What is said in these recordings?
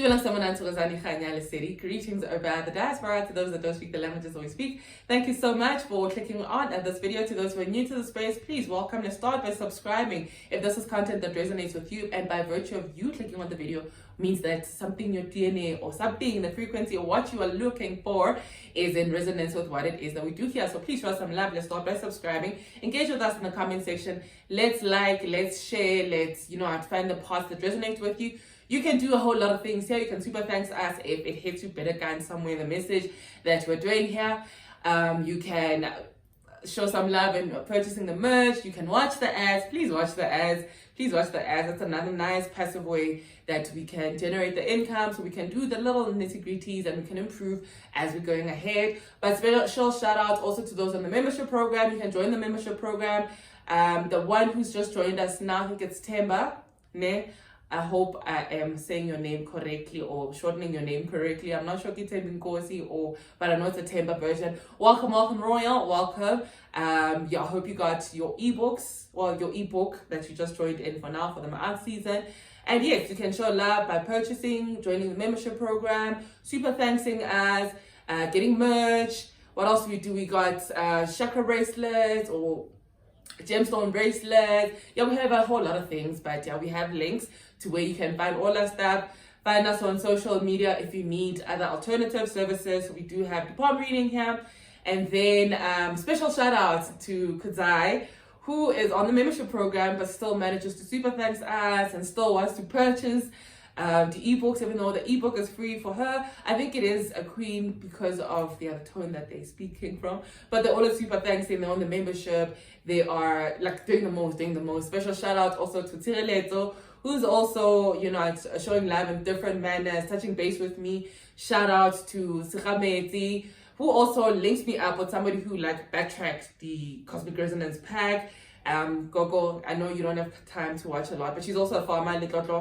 Greetings over the diaspora to those that don't speak the languages that we speak. Thank you so much for clicking on this video. To those who are new to the space, please welcome. Let's start by subscribing if this is content that resonates with you, and by virtue of you clicking on the video means that something in your DNA or something in the frequency or what you are looking for is in resonance with what it is that we do here. So please show us some love. Let's start by subscribing. Engage with us in the comment section. Let's like, let's share, let's find the parts that resonate with you. You can do a whole lot of things here. You can super thanks us if it hits you better guys somewhere in the message that we're doing here. You can show some love in purchasing the merch. You can watch the ads. Please watch the ads. Please watch the ads. That's another nice passive way that we can generate the income, so we can do the little nitty-gritties and we can improve as we're going ahead. But special shout out also to those on the membership program. You can join the membership program. The one who's just joined us now, I think it's Temba, ne? I hope I am saying your name correctly or shortening your name correctly. I'm not sure if it's Nkosi but I know it's a Temba version. Welcome, Royal, welcome. I hope you got your ebooks, your ebook that you just joined in for now for the Ma'at season. And yes, you can show love by purchasing, joining the membership program, super thanksing us, getting merch. What else do we do? We got chakra bracelets or gemstone bracelets. Yeah, we have a whole lot of things, but yeah, we have links to where you can find all our stuff. Find us on social media if you need other alternative services. We do have the palm reading here. And then special shout out to Kazai, who is on the membership program but still manages to super thanks us and still wants to purchase the ebooks, even though the ebook is free for her. I think it is a queen because of the other tone that they're speaking from, but they're all super thanks. They're on the membership. They are like doing the most. Special shout out also to Tireleto, who's also showing love in different manners, touching base with me. Shout out to Sikhameti, who also links me up with somebody who backtracked the Cosmic Resonance pack. Gogo, I know you don't have time to watch a lot, but she's also a farmer.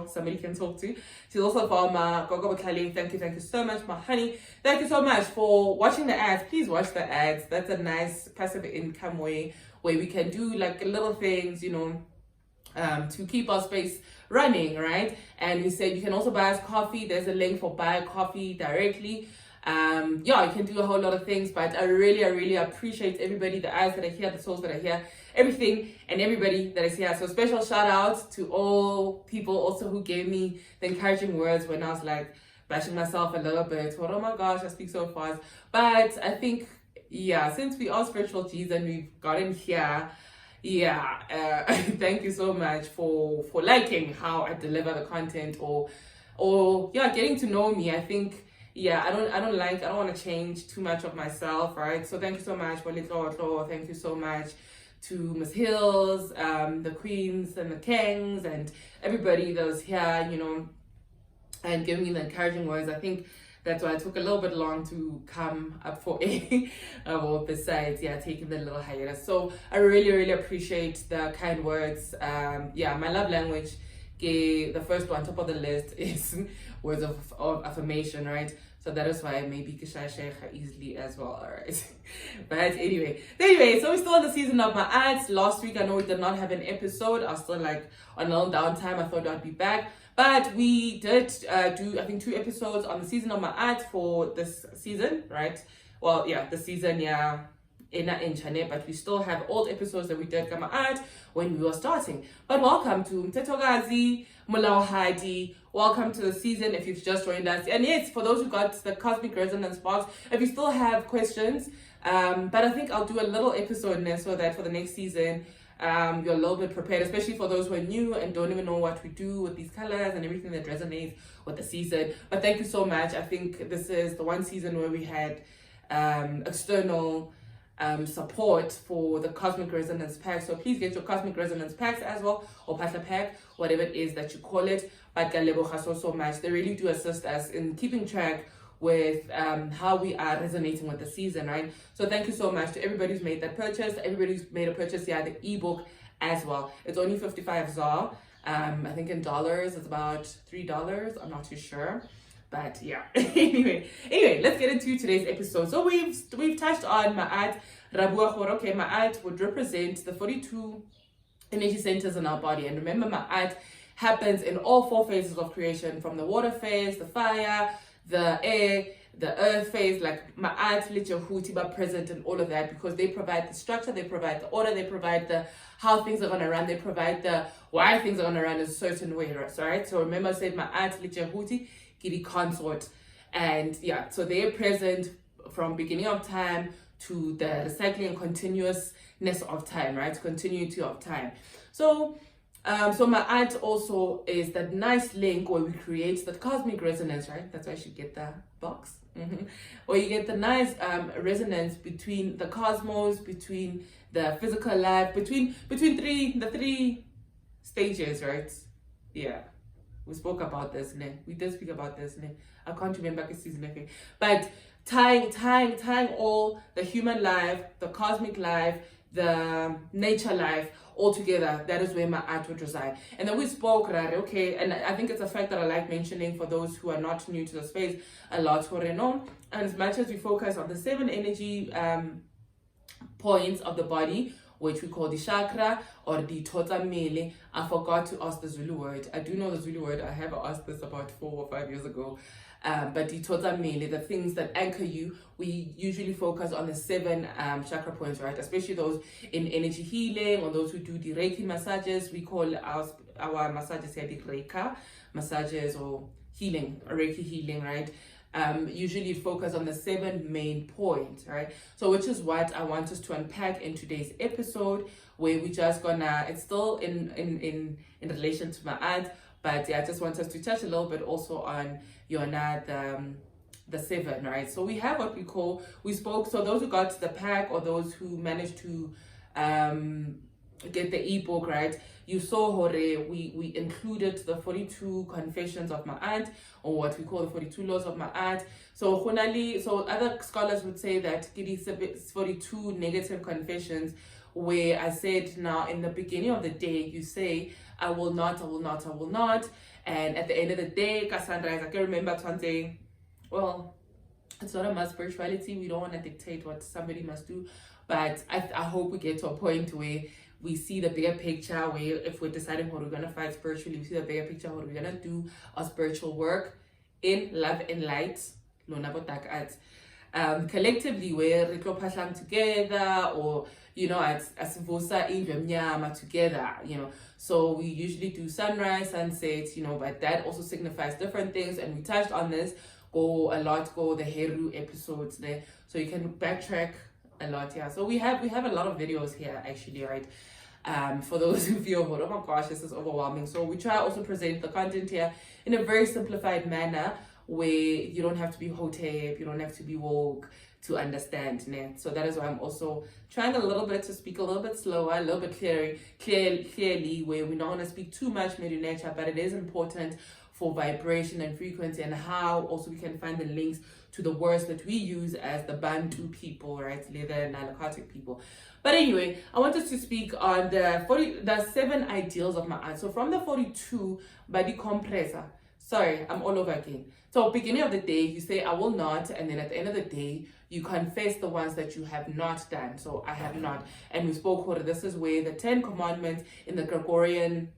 Somebody can talk to. She's also a farmer. Gogo Bakali, thank you so much, my honey. Thank you so much for watching the ads. Please watch the ads. That's a nice passive income way where we can do little things, to keep our space running, right? And we said you can also buy us coffee. There's a link for buy coffee directly. You can do a whole lot of things, but I really appreciate everybody, the eyes that are here, the souls that are here, everything and everybody that is here. So special shout out to all people also who gave me the encouraging words when I was bashing myself a little bit. Oh my gosh, I speak so fast. But I think, since we are spiritual G's and we've gotten here, thank you so much for liking how I deliver the content or getting to know me. I think I don't want to change too much of myself, right? So thank you so much for Litlo. Thank you so much to Miss Hills, the queens and the kings and everybody that was here, and giving me the encouraging words. I think that's why it took a little bit long to come up for besides taking the little hiatus. So I really appreciate the kind words. My love language, the first one top of the list is words of affirmation, right? So that is why maybe Kishai easily as well, alright. But anyway, so we're still in the season of my ads. Last week I know we did not have an episode. I was still on a little downtime. I thought I'd be back. But we did do, I think, 2 episodes on the season of my ads for this season, right? Well, this season, in China, but we still have old episodes that we did come out when we were starting. But welcome to Mthethokazi, Molaohadi. Welcome to the season if you've just joined us. And yes, for those who got the Cosmic Resonance box, if you still have questions, but I think I'll do a little episode now so that for the next season, you're a little bit prepared, especially for those who are new and don't even know what we do with these colors and everything that resonates with the season. But thank you so much. I think this is the one season where we had external support for the Cosmic Resonance pack. So please get your Cosmic Resonance packs as well, or Patla pack, whatever it is that you call it. But so much. They really do assist us in keeping track with how we are resonating with the season, right? So thank you so much to everybody who's made that purchase, everybody who's made a purchase, the ebook as well. It's only 55 ZAR. I think in dollars it's about $3. I'm not too sure. But anyway, let's get into today's episode. So we've touched on Ma'at Rabua Khoro. Okay, Ma'at would represent the 42 energy centers in our body. And remember, Ma'at happens in all 4 phases of creation, from the water phase, the fire, the air, the earth phase. Like Ma'at, Lichahuti, but present in all of that, because they provide the structure, they provide the order, they provide the how things are going to run, they provide the why things are going to run a certain way, right? So remember I said Ma'at, Lichahuti, Giri consort. And yeah, so they're present from beginning of time to the recycling and continuousness of time, right? Continuity of time. So my aunt also is that nice link where we create the cosmic resonance, right? That's why you get the box. Where you get the nice resonance between the cosmos, between the physical life, between the three stages, right? Yeah. We spoke about this, ne? We did speak about this, ne? I can't remember the season, but tying all the human life, the cosmic life, the nature life all together, that is where my art would reside. And then we spoke, right? Okay, and I think it's a fact that I like mentioning for those who are not new to the space a lot for Renon. And as much as we focus on the 7 energy points of the body, which we call the chakra or the Mthethokazi, I forgot to ask the Zulu word. I do know the Zulu word. I have asked this about 4 or 5 years ago. But the Mthethokazi, the things that anchor you, we usually focus on the 7 chakra points, right? Especially those in energy healing or those who do the Reiki massages. We call our massages here the Reiki massages or healing, Reiki healing, right? Usually focus on the 7 main points, right? So which is what I want us to unpack in today's episode, where we just gonna, it's still in relation to my aunt, but yeah, I just want us to touch a little bit also on the 7, right? So we have what we spoke, so those who got the pack or those who managed to get the ebook, right? You saw Hore, we included the 42 confessions of my aunt, or what we call the 42 laws of my aunt. So other scholars would say that it is 42 negative confessions, where I said now in the beginning of the day, you say, I will not, I will not, I will not. And at the end of the day, Cassandra, I can remember saying, well, it's not about spirituality. We don't want to dictate what somebody must do. But I hope we get to a point where we see the bigger picture, where if we're deciding what we're going to fight spiritually, we see the bigger picture, what we're going to do our spiritual work in love and light. Collectively, where we go together, or as vosa in together, So we usually do sunrise, sunset, but that also signifies different things, and we touched on this. Go the Heron episodes there, so you can backtrack a lot here. So we have a lot of videos here actually, right? For those who feel, oh my gosh, this is overwhelming. So we try also present the content here in a very simplified manner, where you don't have to be hotep, you don't have to be woke to understand. Né? So that is why I'm also trying a little bit to speak a little bit slower, a little bit clearly, where we don't want to speak too much nature, but it is important for vibration and frequency, and how also we can find the links to the words that we use as the Bantu people, right? Leather and Nilakhotic people. But anyway, I want us to speak on the 7 ideals of my aunt. So from the 42, body compressor. Sorry, I'm all over again. So beginning of the day, you say, I will not. And then at the end of the day, you confess the ones that you have not done. So I have not. And we spoke, this is where the 10 commandments in the Gregorian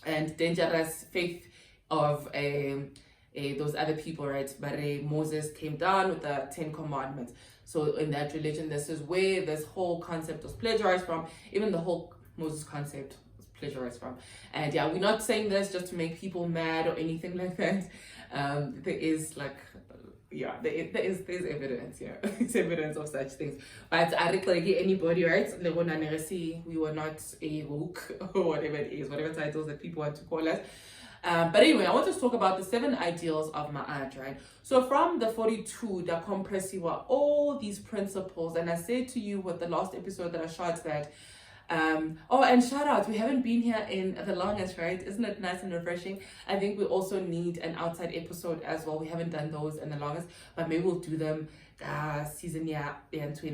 and dangerous faith of those other people, right? But Moses came down with the 10 commandments. So in that religion, this is where this whole concept was plagiarized from. Even the whole Moses concept was plagiarized from. And yeah, we're not saying this just to make people mad or anything like that. There is there's evidence, yeah. It's evidence of such things. But I reckon anybody, right? We were not a woke or whatever it is, whatever titles that people want to call us. But anyway, I want to talk about the 7 ideals of my aunt, right? So from the 42, the compressiva, all these principles, and I said to you with the last episode that I shot that, and shout out, we haven't been here in the longest, right? Isn't it nice and refreshing? I think we also need an outside episode as well. We haven't done those in the longest, but maybe we'll do them season asane into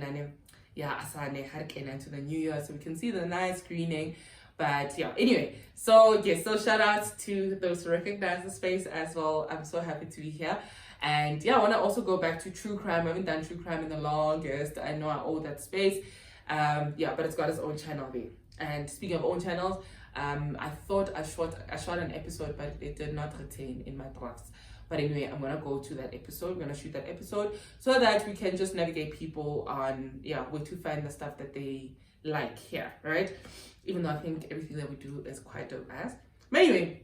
the new year, so we can see the nice screening. But yeah, anyway, so shout out to those who recognize the space as well. I'm so happy to be here. And yeah, I want to also go back to true crime. I haven't done true crime in the longest. I know I owe that space. But it's got its own channel there. And speaking of own channels, I thought I shot an episode, but it did not retain in my drafts. But anyway, I'm gonna go to that episode. I'm gonna shoot that episode so that we can just navigate people on where to find the stuff that they like here, right? Even though I think everything that we do is quite dope as. But anyway,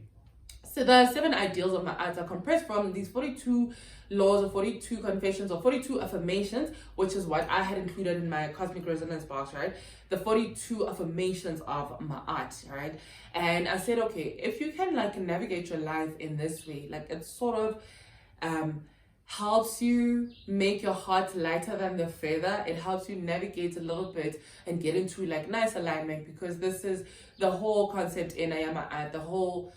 so the 7 ideals of Ma'at are compressed from these 42 laws or 42 confessions or 42 affirmations, which is what I had included in my cosmic resonance box, right? The 42 affirmations of Ma'at, right? And I said, okay, if you can like navigate your life in this way, like it sort of helps you make your heart lighter than the feather. It helps you navigate a little bit and get into like nice alignment, because this is the whole concept in Ma'at, the whole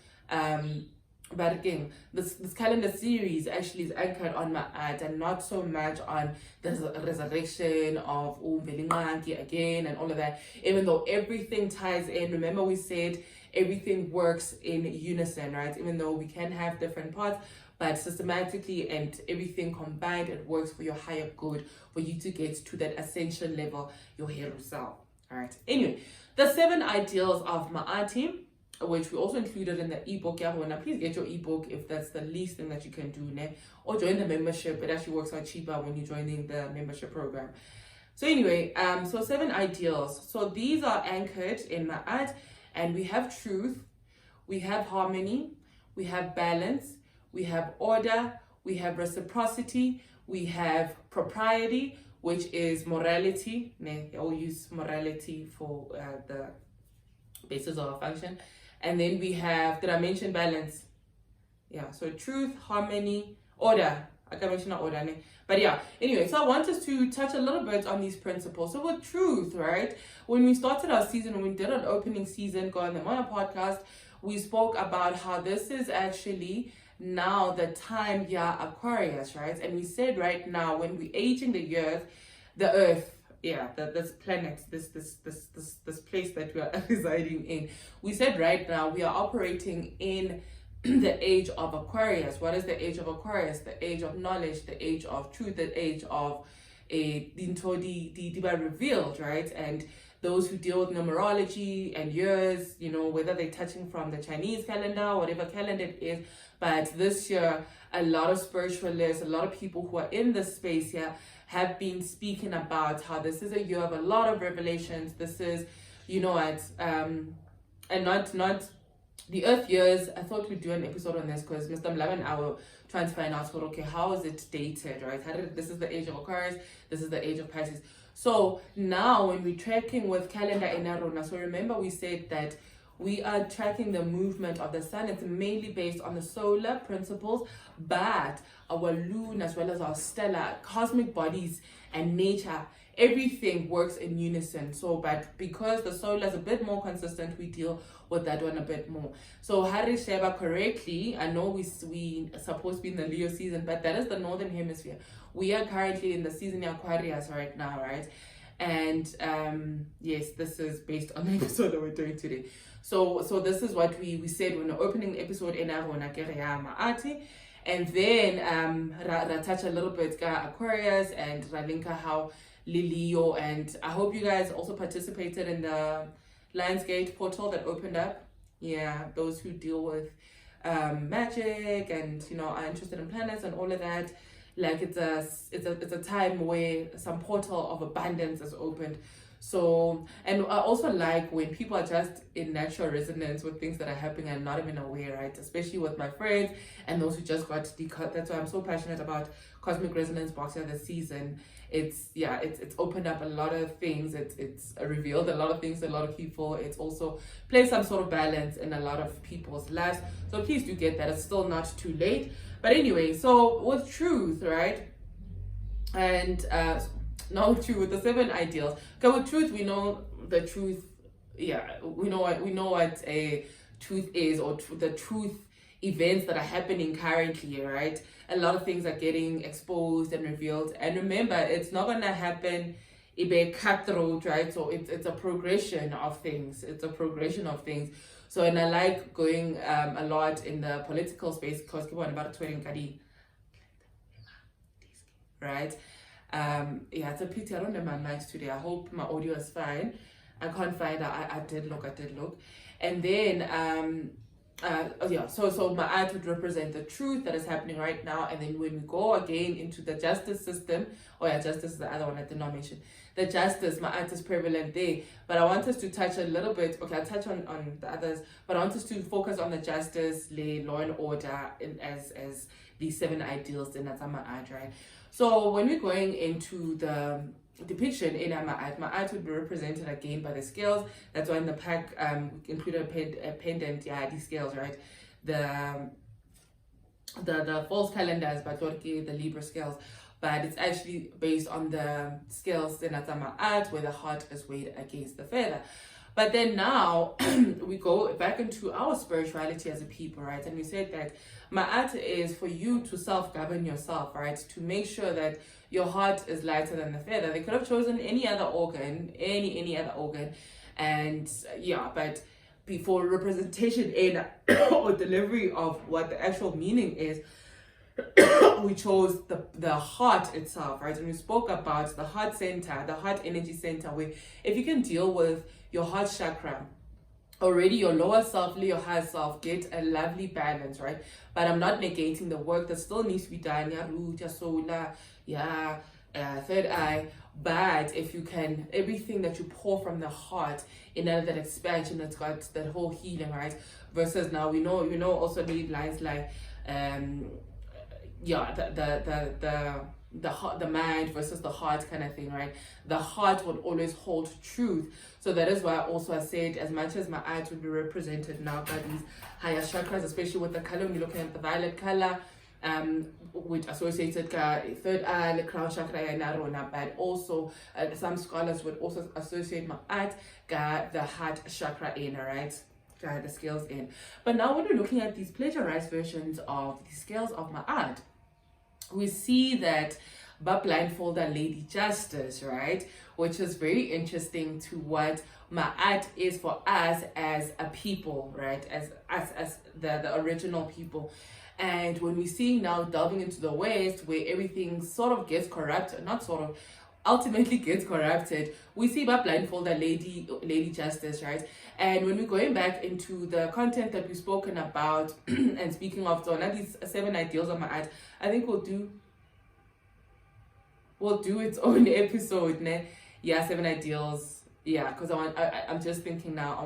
but again, this calendar series actually is anchored on Ma'at and not so much on the resurrection of Velinganki again and all of that, even though everything ties in. Remember we said everything works in unison, right? Even though we can have different parts, but systematically and everything combined, it works for your higher good, for you to get to that ascension level, your hero self. All right. Anyway, the 7 ideals of Ma'ati, which we also included in the ebook. Please get your ebook if that's the least thing that you can do, ne? Or join the membership. It actually works out cheaper when you're joining the membership program. So anyway, so 7 ideals. So these are anchored in Ma'at, and we have truth, we have harmony, we have balance, we have order, we have reciprocity, we have propriety, which is morality. I'll use morality for the basis of our function. And then we have, did I mention balance? Yeah, so truth, harmony, order. I can mention order. But yeah, anyway, so I want us to touch a little bit on these principles. So with truth, right? When we started our season, when we did an opening season, go on the Maya podcast, we spoke about how this is actually now the time, Aquarius, right? And we said right now, when we're aging the earth, this planet, this place that we are residing in, we said right now we are operating in the age of Aquarius. What is the age of Aquarius? The age of knowledge, the age of truth, the age of the revealed, right? And those who deal with numerology and years, whether they're touching from the Chinese calendar, whatever calendar it is. But this year, a lot of spiritualists, a lot of people who are in this space here have been speaking about how this is a year of a lot of revelations. This is, and not the Earth years. I thought we'd do an episode on this because Mr. Mlava and I were trying to find out, okay, how is it dated, right? This is the age of Aquarius, this is the age of Pisces. So now when we're tracking with calendar in Heron, so remember we said that we are tracking the movement of the sun. It's mainly based on the solar principles, but our moon as well as our stellar cosmic bodies and nature, everything works in unison. So, but because the solar is a bit more consistent, we deal with that one a bit more. So Hari Sheba correctly, I know we supposed to be in the Leo season, but that is the northern hemisphere. We are currently in the season Aquarius right now, right? And yes, this is based on the episode that we're doing today. So this is what we said when the opening episode in Maati, and then ra touch a little bit Aquarius and Ralinka how Lilio, and I hope you guys also participated in the Lionsgate portal that opened up. Yeah, those who deal with magic and are interested in planets and all of that. Like it's a time where some portal of abundance is opened. So, and I also like when people are just in natural resonance with things that are happening and not even aware, right? Especially with my friends and those who just got decut. That's why I'm so passionate about Cosmic Resonance Box here this season. It's opened up a lot of things. It's revealed a lot of things to a lot of people. It's also placed some sort of balance in a lot of people's lives. So please do get that. It's still not too late. But anyway, so with truth, right? And now with the 7 ideals. Okay, with truth, we know the truth. Yeah, we know what a truth is, or the truth events that are happening currently, right? A lot of things are getting exposed and revealed. And remember, it's not gonna happen a cutthroat, right? So it's a progression of things. It's a progression of things. So, and I like going a lot in the political space because people are about to right? Yeah, it's a pity I don't have my mic today. I hope my audio is fine. I can't find her. I did look. And then so Ma'at would represent the truth that is happening right now. And then when we go again into the justice system, justice is the other one I did not mention. The justice, Ma'at is prevalent there. But I want us to touch a little bit, I'll touch on the others, but I want us to focus on the justice, law and order as these 7 ideals in Ma'at, right? So when we're going into the depiction in Ma'at would be represented again by the scales. That's why in the pack included a pendant, the scales, right? The false calendars, but the Libra scales. But it's actually based on the scales in Ma'at, where the heart is weighed against the feather. But then now we go back into our spirituality as a people, right? And we said that Ma'at is for you to self-govern yourself, right? To make sure that your heart is lighter than the feather. They could have chosen any other organ, any other organ. And but before representation in or delivery of what the actual meaning is, we chose the heart itself, right? And we spoke about the heart center, the heart energy center, where if you can deal with your heart chakra, already your lower self, your higher self get a lovely balance, right? But I'm not negating the work that still needs to be done, root, solar, third eye. But if you can, everything that you pour from the heart in that expansion, that's got that whole healing, right? Versus now we know also the lines like the heart, the mind versus the heart kind of thing, right? The heart would always hold truth. So that is why also I said, as much as my eyes would be represented now by these higher chakras, especially with the color, when you're looking at the violet color, which associated third eye, the crown chakra, and Rhonda, but also some scholars would also associate my eye, the heart chakra in, right? The scales in. But now when we're looking at these plagiarized versions of the scales of my art, we see that but blindfolder Lady Justice, right? Which is very interesting to what Ma'at is for us as a people, right? As us as the original people. And when we see now delving into the West, where everything sort of gets corrupted, not sort of, ultimately gets corrupted, we see but blindfolder Lady Justice, right? And when we're going back into the content that we've spoken about, and speaking of these 7 ideals of Ma'at, I think we'll do its own episode, ne? 7 ideals. Because I'm just thinking now, I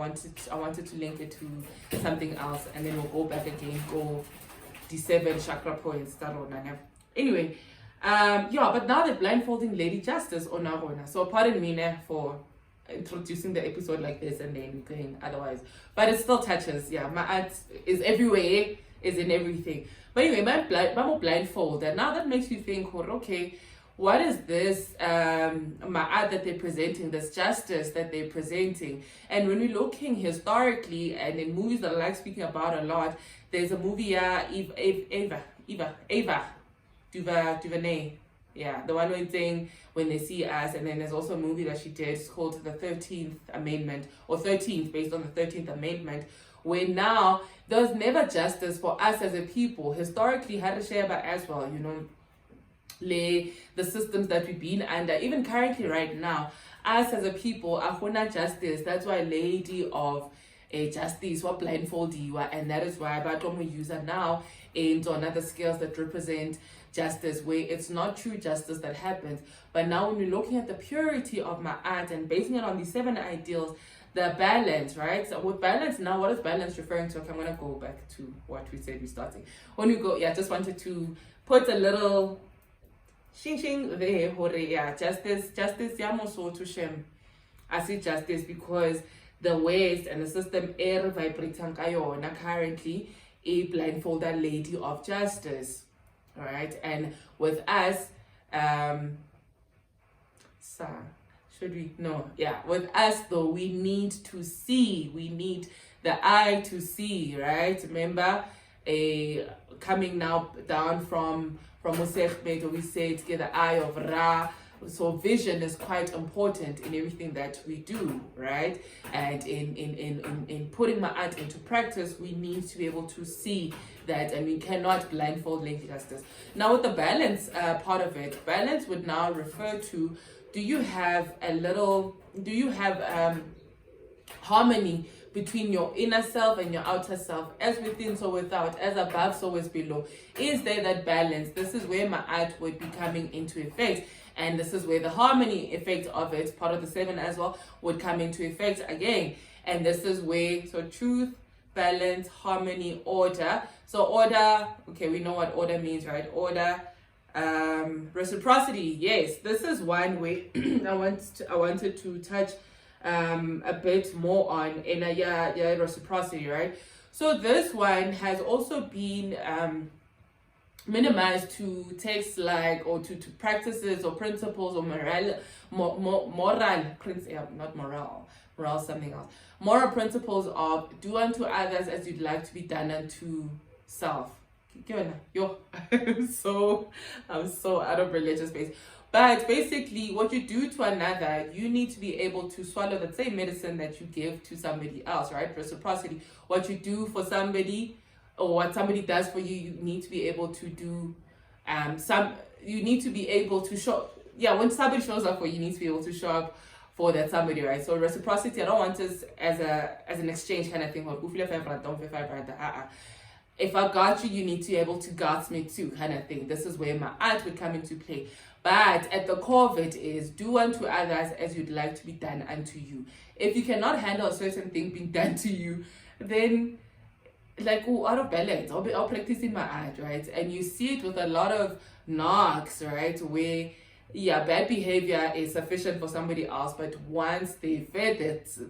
wanted to link it to something else, and then we'll go back again, go the 7 chakra points. Anyway, but now they're blindfolding Lady Justice or Narona. So pardon me for introducing the episode like this and then going otherwise. But it still touches. Ma'at is everywhere, is in everything. But anyway, my blindfold, and now that makes you think, okay, what is this Ma'at that they're presenting, this justice that they're presenting? And when we're looking historically and in movies that I like speaking about a lot, there's a movie, Ava DuVernay, the one where it's saying When They See Us, and then there's also a movie that she did, it's called The 13th Amendment, or 13th, based on the 13th Amendment, where now there's never justice for us as a people. Historically, Harisheba as well, the systems that we've been under, even currently right now, us as a people, ahuna justice. That's why Lady of Justice, what blindfold you are, and that is why we use it now in other scales that represent justice, where it's not true justice that happens. But now when we're looking at the purity of my art and basing it on these 7 ideals, the balance, right? So with balance now, what is balance referring to? Okay, I'm gonna go back to what we said we're starting. When we go, just wanted to put a little shing there, justice, so to shem. I say justice because the West and the system vibrating currently a blindfolded Lady of Justice, all right? And with us, with us though, we need to see, we need the eye to see, right? Remember, coming now down from Musechmed, we said get the eye of Ra. So vision is quite important in everything that we do, right? And in putting my art into practice, we need to be able to see that, and we cannot blindfold Lady Justice. Now with the balance part of it, balance would now refer to, do you have harmony between your inner self and your outer self, as within so without, as above so as below. Is there that balance? This is where my art would be coming into effect, and this is where the harmony effect of it, part of the 7 as well, would come into effect again. And this is where, so truth, balance, harmony, order. So order, okay, we know what order means, right? Order, reciprocity. Yes, this is one way I wanted to touch a bit more on in a reciprocity, right? So this one has also been minimized to texts like, or to practices or principles or moral something else, moral principles of do unto others as you'd like to be done unto self. Yo, I'm so out of religious space. But basically, what you do to another, you need to be able to swallow the same medicine that you give to somebody else, right? Reciprocity. What you do for somebody, or what somebody does for you, you need to be able to do you need to be able to show, when somebody shows up for you, you need to be able to show up for that somebody, right? So reciprocity, I don't want this as an exchange kind of thing. If I got you, you need to be able to got me too, kind of thing. This is where my art would come into play. But at the core of it is do unto others as you'd like to be done unto you. If you cannot handle a certain thing being done to you, then out of balance, I'll practice in my art, right? And you see it with a lot of knocks, right? Where bad behavior is sufficient for somebody else, but once they fed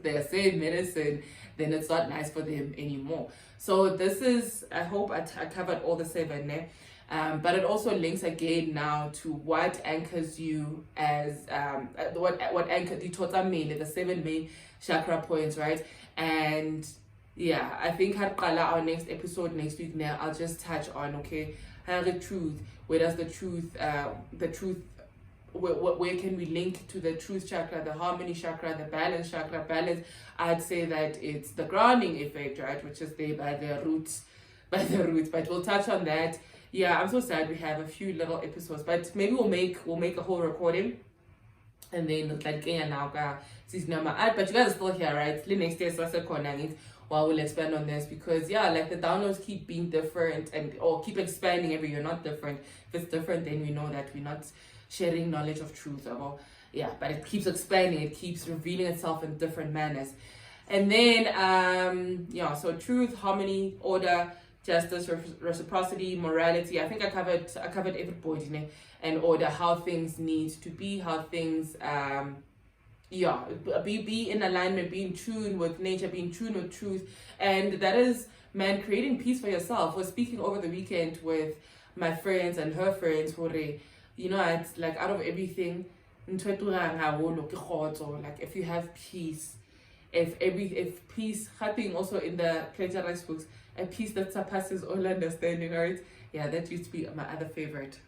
their same medicine, then it's not nice for them anymore. So this is, I hope I covered all the 7 there. But it also links again now to what anchors you as what anchors the 7 main chakra points, right? And I think our next episode next week now, I'll just touch on the truth. Where does the truth where can we link to the truth chakra, the harmony chakra, the balance chakra? Balance, I'd say that it's the grounding effect, right, which is there by the roots, but we'll touch on that. I'm so sad we have a few little episodes, but maybe we'll make a whole recording, and then but you guys are still here, right? Next day while we'll expand on this, because the downloads keep being different or keep expanding every year, not different. If it's different, then we know that we're not sharing knowledge of truth about, but it keeps expanding, it keeps revealing itself in different manners. And then so truth, harmony, order, justice, reciprocity, morality. I think I covered every point, and order, how things need to be, how things be in alignment, be in tune with nature, be in tune with truth. And that is, man, creating peace for yourself. I was speaking over the weekend with my friends and her friends who it's like, out of everything, like if you have peace, if peace, happening also in the plagiarized books, a peace that surpasses all understanding, right? That used to be my other favorite.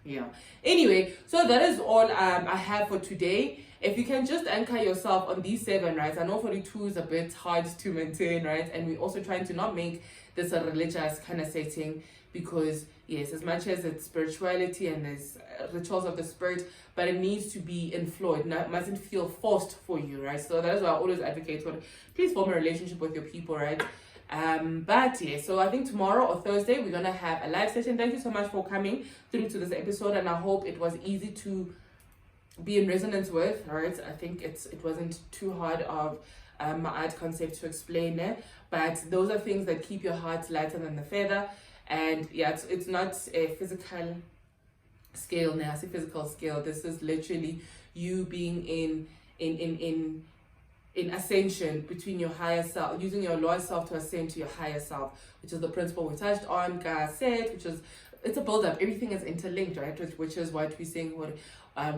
Anyway, so that is all I have for today. If you can just anchor yourself on these 7, right? I know 42 is a bit hard to maintain, right? And we're also trying to not make this a religious kind of setting, because yes, as much as it's spirituality and there's rituals of the spirit, but it needs to be in flow. It mustn't feel forced for you, right? So that is why I always advocate for, please form a relationship with your people, right? So I think tomorrow or Thursday we're gonna have a live session. Thank you so much for coming through to this episode, and I hope it was easy to be in resonance with, right? I think it wasn't too hard of my art concept to explain it, but those are things that keep your heart lighter than the feather. And it's not a physical scale now, it's a physical scale. This is literally you being in ascension between your higher self, using your lower self to ascend to your higher self, which is the principle we touched on, Ga said, which is, it's a build-up. Everything is interlinked, right? Which is what we're saying, we're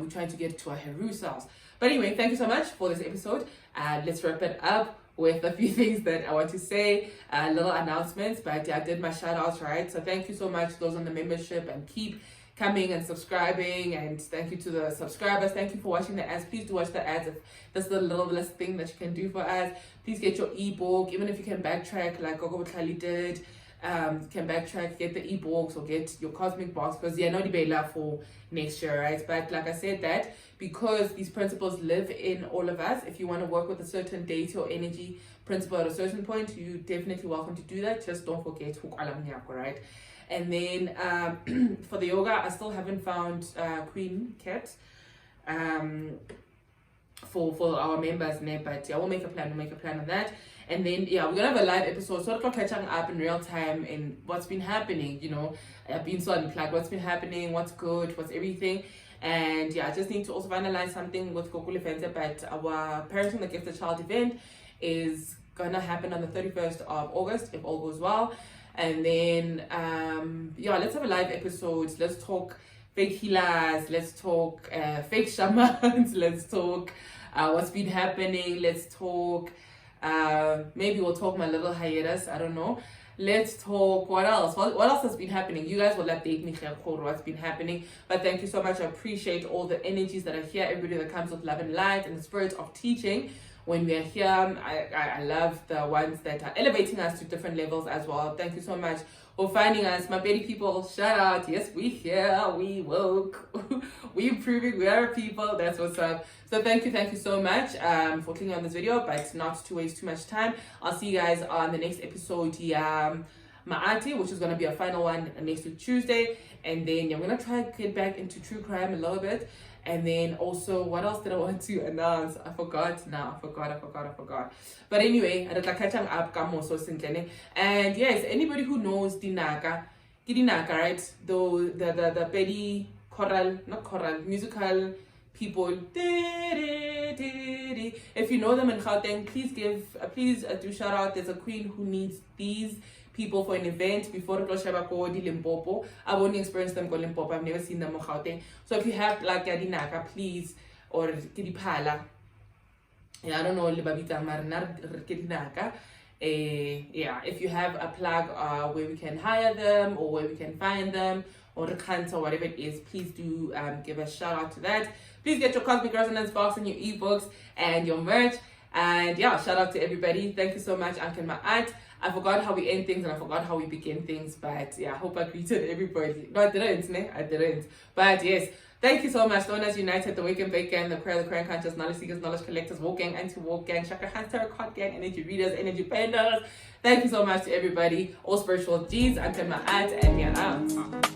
trying to get to our Heron selves. But anyway, thank you so much for this episode. Let's wrap it up with a few things that I want to say, little announcements, but I did my shout outs, right? So thank you so much to those on the membership, and keep coming and subscribing, and thank you to the subscribers. Thank you for watching the ads. Please do watch the ads if that's the littlest thing that you can do for us. Please get your ebook, even if you can backtrack like Gogo Butlali did. can backtrack, get the e-books or get your cosmic box, because yeah, not debate for next year, right? But like I said, that because these principles live in all of us, if you want to work with a certain deity or energy principle at a certain point, you definitely welcome to do that. Just don't forget right? And then for the yoga, I still haven't found Queen Cat for our members, but yeah, we'll make a plan on that. And then yeah, we're gonna have a live episode sort of catching up in real time and what's been happening, you know. I've been so unplugged, what's been happening, what's good, what's everything. And yeah, I just need to also finalize something with Kokule Fenza, but our Parenting the Gifted Child event is gonna happen on the 31st of August if all goes well. And then yeah, let's have a live episode. Let's talk fake healers, let's talk fake shamans, let's talk what's been happening, let's talk maybe we'll talk my little hiatus, I don't know. Let's talk what else has been happening. You guys will update me what's been happening. But thank you so much. I appreciate all the energies that are here, everybody that comes with love and light and the spirit of teaching. When we are here, I love the ones that are elevating us to different levels as well. Thank you so much for finding us, my baby people. Shout out. Yes, we here, we woke, we improving, we are people. That's what's up. So thank you so much for clicking on this video, but not to waste too much time. I'll see you guys on the next episode, Maati, which is going to be a final one next week Tuesday. And then yeah, I'm going to try to get back into true crime a little bit. And then also, what else did I want to announce? I forgot now. I forgot. But anyway, I like catching up so and yes, anybody who knows Dinaka, right? The petty choral, not choral, musical people. If you know them in Gauteng, please do shout out. There's a queen who needs these people for an event before the Limpopo. I've only experienced them go Limpopo. I've never seen them in Gauteng. So if you have like Gadinaka, please, or Kidipala, I don't know, Libabita Marnar Kidinaka. Yeah, if you have a plug where we can hire them or where we can find them, or the cancer, whatever it is, please do give a shout out to that. Please get your Cosmic Resonance box and your ebooks and your merch. And yeah, shout out to everybody. Thank you so much, Uncle Ma'at. I forgot how we end things and I forgot how we begin things, but yeah, I hope I greeted everybody. No, I didn't. But yes, thank you so much. Known as United, the Wake and Bake Gang, the Prayer, the Crying Conscious, Knowledge Seekers, Knowledge Collectors, Woke Gang, Anti-Woke Gang, Chakra Hands, Tarot Card Gang, Energy Readers, Energy Benders. Thank you so much to everybody. All spiritual G's, Uncle Ma'at, and yeah, out.